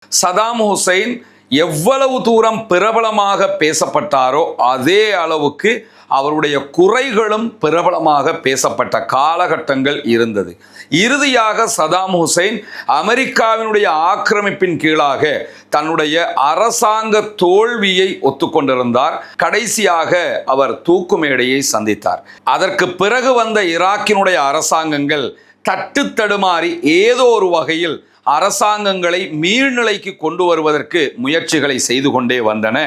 Saddam Hussein எவ்வளவு தூரம் பிரபலமாக பேசப்பட்டாரோ அதே அளவுக்கு அவருடைய குறைகளும் பிரபலமாக பேசப்பட்ட காலகட்டங்கள் இருந்தது. இறுதியாக சதாம் ஹுசைன் அமெரிக்காவினுடைய ஆக்கிரமிப்பின் கீழாக தன்னுடைய அரசாங்க தோல்வியை ஒத்துக்கொண்டிருந்தார். கடைசியாக அவர் தூக்கு மேடையை சந்தித்தார். அதற்கு பிறகு வந்த ஈராக்கினுடைய அரசாங்கங்கள் தட்டு தடுமாறி ஏதோ ஒரு வகையில் அரசாங்கங்களை மீள்நிலைக்கு கொண்டு வருவதற்கு முயற்சிகளை செய்து கொண்டே வந்தன.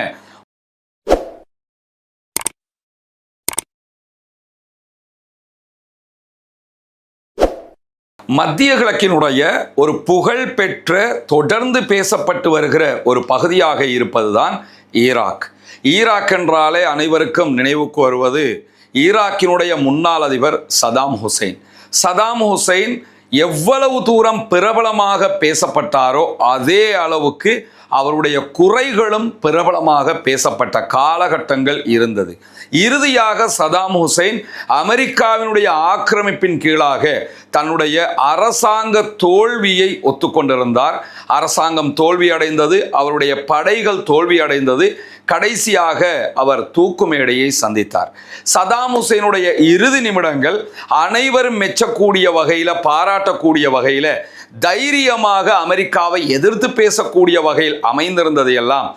மத்திய கிழக்கினுடைய ஒரு புகழ் பெற்ற தொடர்ந்து பேசப்பட்டு வருகிற ஒரு பகுதியாக இருப்பதுதான் ஈராக். ஈராக் என்றாலே அனைவருக்கும் நினைவுக்கு வருவது ஈராக்கினுடைய முன்னாள் அதிபர் சதாம் ஹுசைன். சதாம் ஹுசைன் எவ்வளவு தூரம் பிரபலமாக பேசப்பட்டாரோ அதே அளவுக்கு அவருடைய குறைகளும் பிரபலமாக பேசப்பட்ட காலகட்டங்கள் இருந்தது. இறுதியாக சதாம் ஹுசைன் அமெரிக்காவினுடைய ஆக்கிரமிப்பின் கீழாக தன்னுடைய அரசாங்க தோல்வியை ஒத்துக்கொண்டிருந்தார். அரசாங்கம் தோல்வி அடைந்தது, அவருடைய படைகள் தோல்வி அடைந்தது. கடைசியாக அவர் தூக்கு மேடையை சந்தித்தார். சதாம் ஹுசைனுடைய இறுதி நிமிடங்கள் அனைவரும் மெச்சக்கூடிய வகையில், பாராட்டக்கூடிய வகையில், தைரியமாக அமெரிக்காவை எதிர்த்து பேசக்கூடிய வகையில் அமைந்திருந்ததையெல்லாம்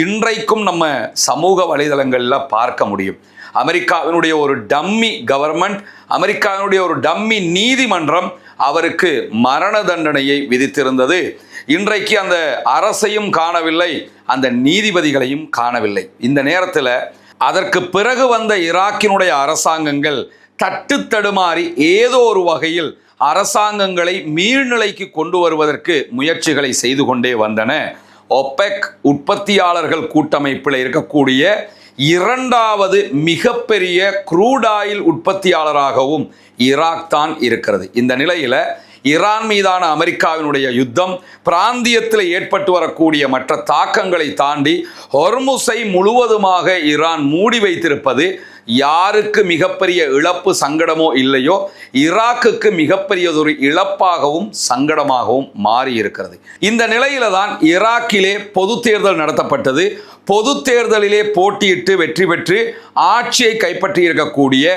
இன்றைக்கும் நம்ம சமூக வலைதளங்களில் பார்க்க முடியும். அமெரிக்காவினுடைய ஒரு டம்மி கவர்மெண்ட், அமெரிக்காவினுடைய ஒரு டம்மி நீதிமன்றம் அவருக்கு மரண தண்டனையை விதித்திருந்தது. இன்றைக்கு அந்த அரசையும் காணவில்லை, அந்த நீதிபதிகளையும் காணவில்லை. இந்த நேரத்தில் அதற்கு பிறகு வந்த ஈராக்கினுடைய அரசாங்கங்கள் தட்டு தடுமாறி ஏதோ ஒரு வகையில் அரசாங்கங்களை மீள்நிலைக்கு கொண்டு வருவதற்கு முயற்சிகளை செய்து கொண்டே வந்தன. ஒபெக் உற்பத்தியாளர்கள் கூட்டமைப்பில் இருக்கக்கூடிய இரண்டாவது மிகப்பெரிய க்ரூட் ஆயில் உற்பத்தியாளராகவும் ஈராக் தான் இருக்கிறது. இந்த நிலையில் ஈரான் மீதான அமெரிக்காவினுடைய யுத்தம், பிராந்தியத்தில் ஏற்பட்டு வரக்கூடிய மற்ற தாக்கங்களை தாண்டி ஹொர்முஸை முழுவதுமாக ஈரான் மூடி வைத்திருப்பது யாருக்கு மிகப்பெரிய இழப்பு சங்கடமோ இல்லையோ ஈராக்குக்கு மிகப்பெரியதொரு இழப்பாகவும் சங்கடமாகவும் மாறி இருக்கிறது. இந்த நிலையில தான் ஈராக்கிலே பொது தேர்தல் நடத்தப்பட்டது. பொது தேர்தலிலே போட்டியிட்டு வெற்றி பெற்று ஆட்சியை கைப்பற்றி இருக்கக்கூடிய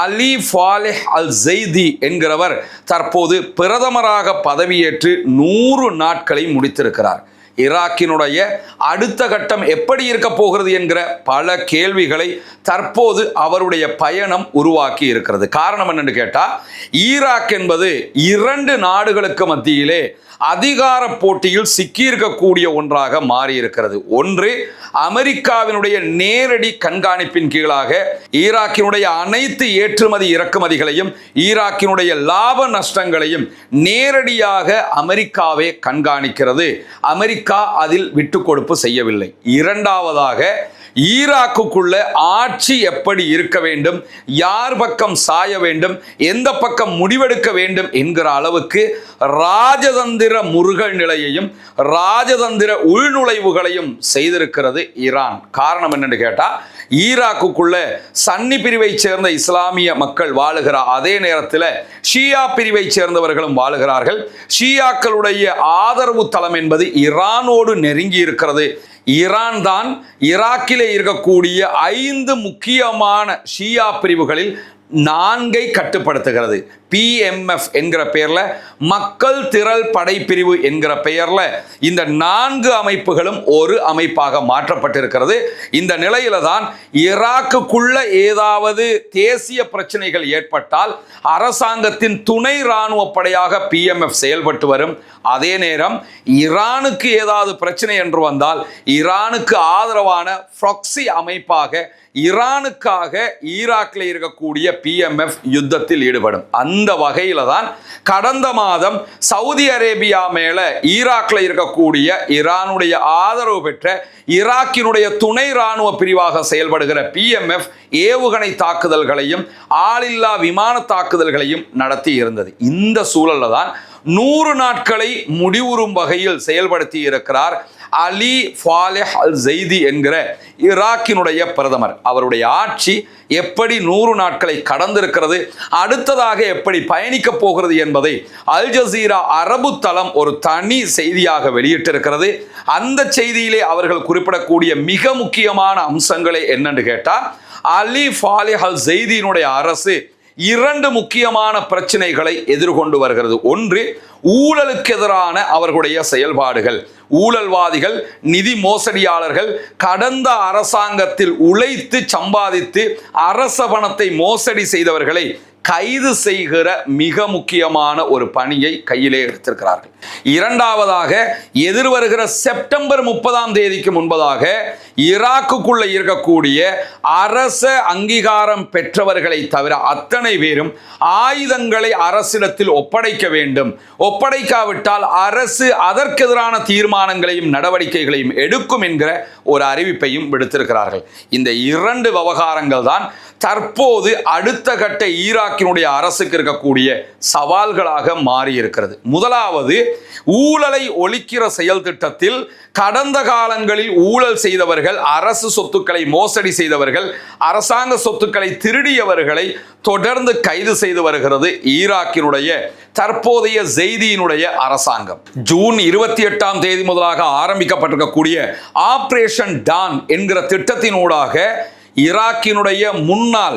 அலி ஃபாலெஹ் அல் ஜெய்தி என்கிறவர் தற்போது பிரதமராக பதவியேற்று 100 நாட்களை முடித்திருக்கிறார். ஈராக்கினுடைய அடுத்த கட்டம் எப்படி இருக்க போகிறது என்கிற பல கேள்விகளை தற்போது அவருடைய பயணம் உருவாக்கி இருக்கிறது. காரணம் என்னன்னு கேட்டால், ஈராக் என்பது 2 நாடுகளுக்கு மத்தியிலே அதிகார போட்டியில் சிக்கியிருக்கக்கூடிய ஒன்றாக மாறி இருக்கிறது. ஒன்று, அமெரிக்காவினுடைய நேரடி கண்காணிப்பின் கீழாக ஈராக்கினுடைய அனைத்து ஏற்றுமதி இறக்குமதிகளையும் ஈராக்கினுடைய லாப நஷ்டங்களையும் நேரடியாக அமெரிக்காவே கண்காணிக்கிறது. அமெரிக்கா அதில் விட்டு கொடுப்பு செய்யவில்லை. இரண்டாவதாக, ஈராக்குக்குள்ள ஆட்சி எப்படி இருக்க வேண்டும், யார் பக்கம் சாய வேண்டும், எந்த பக்கம் முடிவெடுக்க வேண்டும் என்கிற அளவுக்கு ராஜதந்திர முருகல் நிலையையும் ராஜதந்திர உள்நுழைவுகளையும் செய்திருக்கிறது ஈரான். காரணம் என்னன்னு கேட்டா, ஈராக்குக்குள்ள சன்னி பிரிவை சேர்ந்த இஸ்லாமிய மக்கள் வாழுகிற அதே நேரத்தில் ஷியா பிரிவை சேர்ந்தவர்களும் வாழுகிறார்கள். ஷியாக்களுடைய ஆதரவு தளம் என்பது ஈரானோடு நெருங்கி இருக்கிறது. ஈரான் தான் ஈராக்கிலே இருக்கக்கூடிய 5 முக்கியமான ஷியா பிரிவுகளில் 4 கட்டுப்படுத்துகிறது. PMF என்கிற பெயர்ல, மக்கள் திரள் படைப்பிரிவு என்கிற பெயர்ல இந்த 4 அமைப்புகளும் ஒரு அமைப்பாக மாற்றப்பட்டிருக்கிறது. இந்த நிலையில தான் ஈராக்குக்குள்ள ஏதாவது தேசிய பிரச்சனைகள் ஏற்பட்டால் அரசாங்கத்தின் துணை இராணுவ படையாக PMF செயல்பட்டு வரும். அதே நேரம் ஈரானுக்கு ஏதாவது பிரச்சனை என்று வந்தால் ஈரானுக்கு ஆதரவான ப்ராக்ஸி அமைப்பாக ஈரானுக்காக ஈராக்கில் இருக்கக்கூடிய PMF யுத்தத்தில் ஈடுபடும். அந்த வகையில தான் கடந்த மாதம் சவுதி அரேபியா மேல ஈராக்கில் இருக்கக்கூடிய ஈரானுடைய ஆதரவு பெற்ற ஈராக்கினுடைய துணை இராணுவ பிரிவாக செயல்படுகிற PMF ஏவுகணை தாக்குதல்களையும் ஆளில்லா விமான தாக்குதல்களையும் நடத்தி இருந்தது. இந்த சூழல்ல தான் 100 நாட்களை முடிவுறும் வகையில் செயல்படுத்தி இருக்கிறார் அலி ஃபாலிஹ் அல் ஜெய்தி என்கிற ஈராக்கினுடைய பிரதமர். அவருடைய ஆட்சி எப்படி 100 நாட்களை கடந்திருக்கிறது, அடுத்ததாக எப்படி பயணிக்கப் போகிறது என்பதை அல் ஜசீரா அரபு தளம் ஒரு தனி செய்தியாக வெளியிட்டிருக்கிறது. அந்த செய்தியிலே அவர்கள் குறிப்பிடக்கூடிய மிக முக்கியமான அம்சங்களை என்னன்னு கேட்டா, அலி ஃபாலிஹ் அல் ஜெய்தியினுடைய அரசு 2 முக்கியமான பிரச்சனைகளை எதிர்கொண்டு வருகிறது. ஒன்று, ஊழலுக்கு எதிரான அவர்களுடைய செயல்பாடுகள். ஊழல்வாதிகள், நிதி மோசடியாளர்கள், கடந்த அரசாங்கத்தில் உழைத்து சம்பாதித்து அரச பணத்தை மோசடி செய்தவர்களை கைது செய்கிற மிக முக்கியமான ஒரு பணியை கையிலே எடுத்திருக்கிறார்கள். இரண்டாவதாக, எதிர்வருகிற செப்டம்பர் 30ஆம் தேதிக்கு முன்பதாக ஈராக்குக்குள்ள இருக்கக்கூடிய அரச அங்கீகாரம் பெற்றவர்களை தவிர அத்தனை பேரும் ஆயுதங்களை அரசிடத்தில் ஒப்படைக்க வேண்டும். ஒப்படைக்காவிட்டால் அரசு அதற்கு எதிரான தீர்மானங்களையும் நடவடிக்கைகளையும் எடுக்கும் என்கிற ஒரு அறிவிப்பையும் விடுத்திருக்கிறார்கள். இந்த 2 விவகாரங்கள் தான் தற்போது அடுத்த கட்ட ஈராக்கினுடைய அரசுக்கு இருக்கக்கூடிய சவால்களாக மாறி இருக்கிறது. முதலாவது, ஊழலை ஒழிக்கிற செயல் திட்டத்தில் கடந்த காலங்களில் ஊழல் செய்தவர்கள், அரசு சொத்துக்களை மோசடி செய்தவர்கள், அரசாங்க சொத்துக்களை திருடியவர்களை தொடர்ந்து கைது செய்து வருகிறது ஈராக்கினுடைய தற்போதைய ஜெய்தியினுடைய அரசாங்கம். ஜூன் 28ஆம் தேதி முதலாக ஆரம்பிக்கப்பட்டிருக்கக்கூடிய ஆபரேஷன் டான் என்கிற திட்டத்தினூடாக ஈராக்கினுடைய முன்னாள்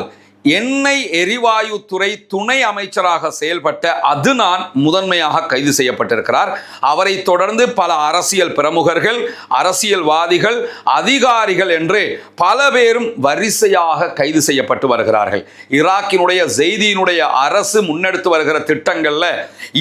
எண்ணெய் எரிவாயு துறை துணை அமைச்சராக செயல்பட்ட அதுனான் முதன்மையாக கைது செய்யப்பட்டிருக்கிறார். அவரை தொடர்ந்து பல அரசியல் பிரமுகர்கள், அரசியல்வாதிகள், அதிகாரிகள் என்று பல பேரும் வரிசையாக கைது செய்யப்பட்டு வருகிறார்கள். ஈராக்கினுடைய ஜெய்தியினுடைய அரசு முன்னெடுத்து வருகிற திட்டங்கள்ல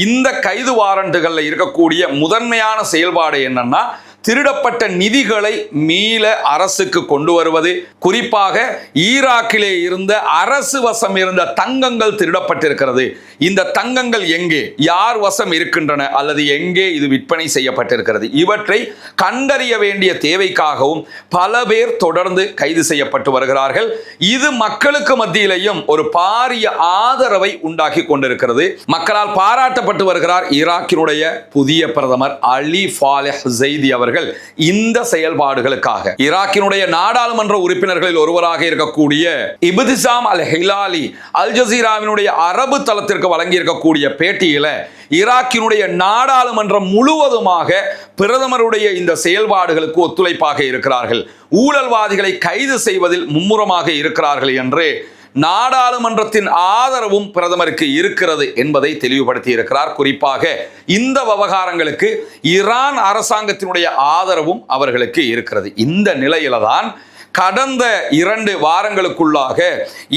இந்த கைது வாரண்டுகள்ல இருக்கக்கூடிய முதன்மையான செயல்பாடு என்னன்னா, திருடப்பட்ட நிதிகளை மீள அரசுக்கு கொண்டு வருவது. குறிப்பாக ஈராக்கிலே இருந்த அரசு வசம் இருந்த தங்கங்கள் திருடப்பட்டிருக்கிறது. இந்த தங்கங்கள் எங்கே, யார் வசம் இருக்கின்றன, அல்லது எங்கே இது விற்பனை செய்யப்பட்டிருக்கிறது, இவற்றை கண்டறிய வேண்டிய தேவைக்காகவும் பல பேர் தொடர்ந்து கைது செய்யப்பட்டு வருகிறார்கள். இது மக்களுக்கு மத்தியிலேயும் ஒரு பாரிய ஆதரவை உண்டாக்கி கொண்டிருக்கிறது. மக்களால் பாராட்டப்பட்டு வருகிறார் ஈராக்கினுடைய புதிய பிரதமர் அலி ஃபாலிஹ் ஜெய்தி அவர்கள். இந்த செயல்பாடுகளுக்காக ஈராக்கினுடைய நாடாளுமன்ற உறுப்பினர்களில் ஒருவராக இருக்கக்கூடிய இப்திசாம் அல் ஹிலாலி அல் ஜசீராவினுடைய அரபு தளத்திற்கு வழங்கி இருக்கக்கூடிய பேட்டியில ஈராக்கினுடைய நாடாளுமன்றம் முழுவதுமாக பிரதமருடைய இந்த செயல்பாடுகளுக்கு ஒத்துழைப்பாக இருக்கிறார்கள், ஊழல்வாதிகளை கைது செய்வதில் மும்முரமாக இருக்கிறார்கள் என்று நாடாளுமன்றத்தின் ஆதரவும் பிரதமருக்கு இருக்கிறது என்பதை தெளிவுபடுத்தி இருக்கிறார். குறிப்பாக இந்த விவகாரங்களுக்கு ஈரான் அரசாங்கத்தினுடைய ஆதரவும் அவர்களுக்கு இருக்கிறது. இந்த நிலையில தான் கடந்த 2 வாரங்களுக்குள்ளாக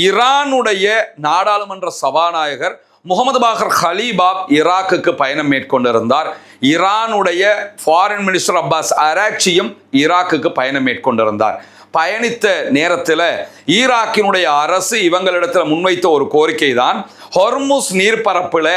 ஈரானுடைய நாடாளுமன்ற சபாநாயகர் முகமது பாகர் ஹலீபாப் ஈராக்குக்கு பயணம் மேற்கொண்டிருந்தார். ஈரானுடைய ஃபாரின் மினிஸ்டர் அப்பாஸ் அராக்சியும் ஈராக்குக்கு பயணம் மேற்கொண்டிருந்தார். பயணித்த நேரத்தில் ஈராக்கினுடைய அரசு இவங்களிடத்தில் முன்வைத்த ஒரு கோரிக்கை தான், ஹொர்முஸ் நீர்ப்பரப்பில்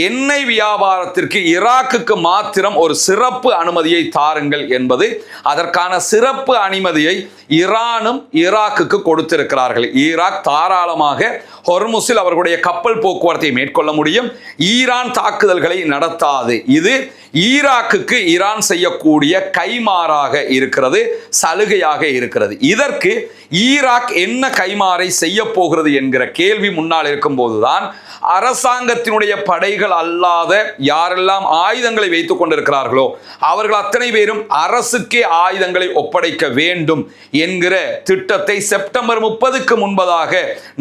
எண்ணெய் வியாபாரத்திற்கு ஈராக்குக்கு மாத்திரம் ஒரு சிறப்பு அனுமதியை தாருங்கள் என்பது. அதற்கான சிறப்பு அனுமதியை ஈரானும் ஈராக்குக்கு கொடுத்திருக்கிறார்கள். ஈராக் தாராளமாக ஹொர்முஸில் அவர்களுடைய கப்பல் போக்குவரத்தை மேற்கொள்ள முடியும், ஈரான் தாக்குதல்களை நடத்தாது. இது ஈராக்குக்கு ஈரான் செய்யக்கூடிய கைமாறாக இருக்கிறது, சலுகையாக இருக்கிறது. இதற்கு ஈராக் என்ன கைமாறை செய்ய போகிறது என்கிற கேள்வி முன்னால் இருக்கும் போதுதான் அரசாங்கத்தினுடைய படைகள் அல்லாத யாரெல்லாம் ஆயுதங்களை வைத்துக் கொண்டிருக்கிறார்களோ அவர்கள் அத்தனை பேரும் அரசுக்கே ஆயுதங்களை ஒப்படைக்க வேண்டும் என்கிற திட்டத்தை செப்டம்பர் 30க்கு முன்பதாக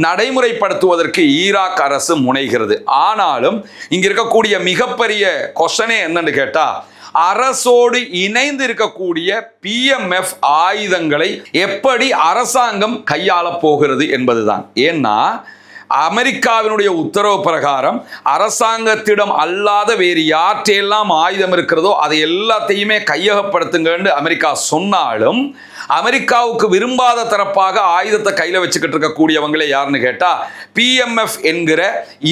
நடைமுறைப்படுத்துவதற்கு ஈராக் அரசு முனைகிறது. ஆனாலும் இங்க இருக்கக்கூடிய மிகப்பெரிய கொஸ்டனே என்னன்னு கேட்டா, அரசோடு இணைந்து இருக்கக்கூடிய PMF ஆயுதங்களை எப்படி அரசாங்கம் கையாள போகிறது என்பதுதான். ஏன்னா அமெரிக்காவினுடைய உத்தரவு பிரகாரம் அரசாங்கத்திடம் அல்லாத வேறு யாற்றையெல்லாம் ஆயுதம் இருக்கிறதோ அதை எல்லாத்தையுமே கையகப்படுத்துங்கன்னு அமெரிக்கா சொன்னாலும், அமெரிக்காவுக்கு விரும்பாத தரப்பாக ஆயுதத்தை கையில் வச்சுக்கிட்டு இருக்கக்கூடியவங்களே யாருன்னு கேட்டா PMF என்கிற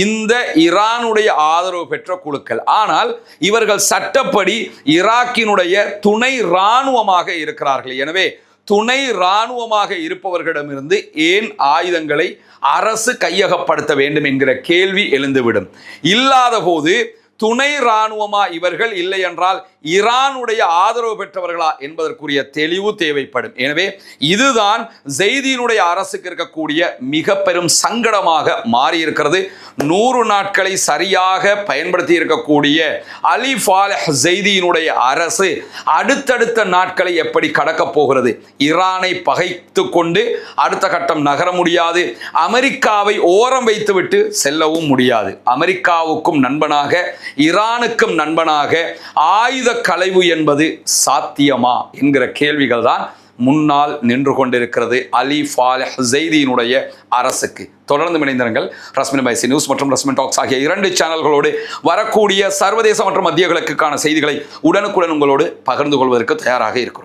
இந்த ஈரானுடைய ஆதரவு பெற்ற குழுக்கள். ஆனால் இவர்கள் சட்டப்படி ஈராக்கினுடைய துணை இராணுவமாக இருக்கிறார்கள். எனவே துணை இராணுவமாக இருப்பவர்களிடமிருந்து ஏன் ஆயுதங்களை அரசு கையகப்படுத்த வேண்டும் என்கிற கேள்வி எழுந்துவிடும். இல்லாத போது துணை இராணுவமா இவர்கள், இல்லை என்றால் ஈரானுடைய ஆதரவு பெற்றவர்களா என்பதற்குரிய தெளிவு தேவைப்படும். எனவே இதுதான் ஜெய்தியினுடைய அரசுக்கு இருக்கக்கூடிய மிக பெரும் சங்கடமாக மாறியிருக்கிறது. 100 நாட்களை சரியாக பயன்படுத்தி இருக்கக்கூடிய அலி ஃபாலஹ் ஜெய்தியினுடைய அரசு அடுத்தடுத்த நாட்களை எப்படி கடக்கப் போகிறது? ஈரானை பகைத்து கொண்டு அடுத்த கட்டம் நகர முடியாது. அமெரிக்காவை ஓரம் வைத்துவிட்டு செல்லவும் முடியாது. அமெரிக்காவுக்கும் நண்பனாக ஈரானுக்கும் நண்பனாக ஆயுத களைவு என்பது சாத்தியமா என்கிற கேள்விகள் தான் முன்னால் நின்று கொண்டிருக்கிறது அலி ஃபாலஹ் ஜெய்தியினுடைய அரசுக்கு. தொடர்ந்து இணைந்திருங்கள். ரஸ்மின் பைசி நியூஸ் மற்றும் ரஸ்மின் டாக்ஸ் ஆகிய 2 சேனல்களோடு வரக்கூடிய சர்வதேச மற்றும் மத்திய கிழக்குக்கான செய்திகளை உடனுக்குடன் உங்களோடு பகிர்ந்து கொள்வதற்கு தயாராக இருக்கிறோம்.